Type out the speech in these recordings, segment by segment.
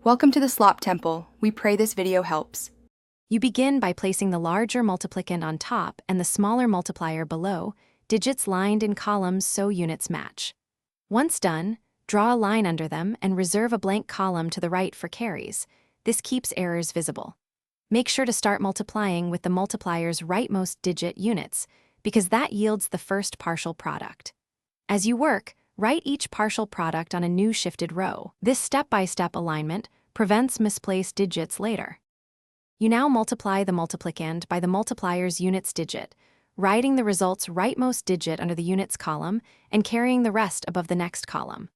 Welcome to the Slop Temple. We pray this video helps. You begin by placing the larger multiplicand on top and the smaller multiplier below, digits lined in columns so units match. Once done, draw a line under them and reserve a blank column to the right for carries. This keeps errors visible. Make sure to start multiplying with the multiplier's rightmost digit units, because that yields the first partial product. As you work, write each partial product on a new shifted row. This step-by-step alignment prevents misplaced digits later. You now multiply the multiplicand by the multiplier's units digit, writing the result's rightmost digit under the units column and carrying the rest above the next column.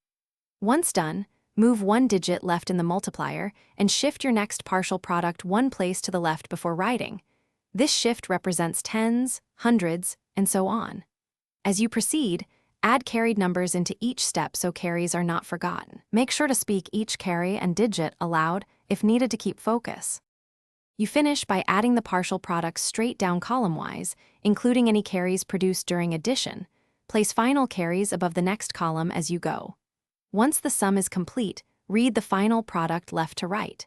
Once done, move one digit left in the multiplier and shift your next partial product one place to the left before writing. This shift represents tens, hundreds, and so on. As you proceed, add carried numbers into each step so carries are not forgotten. Make sure to speak each carry and digit aloud if needed to keep focus. You finish by adding the partial products straight down column-wise, including any carries produced during addition. Place final carries above the next column as you go. Once the sum is complete, read the final product left to right.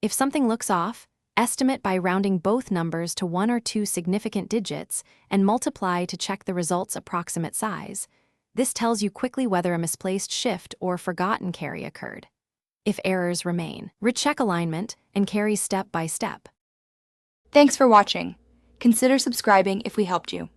If something looks off, estimate by rounding both numbers to one or two significant digits and multiply to check the result's approximate size. This tells you quickly whether a misplaced shift or forgotten carry occurred. If errors remain, recheck alignment and carry step by step. Thanks for watching. Consider subscribing if we helped you.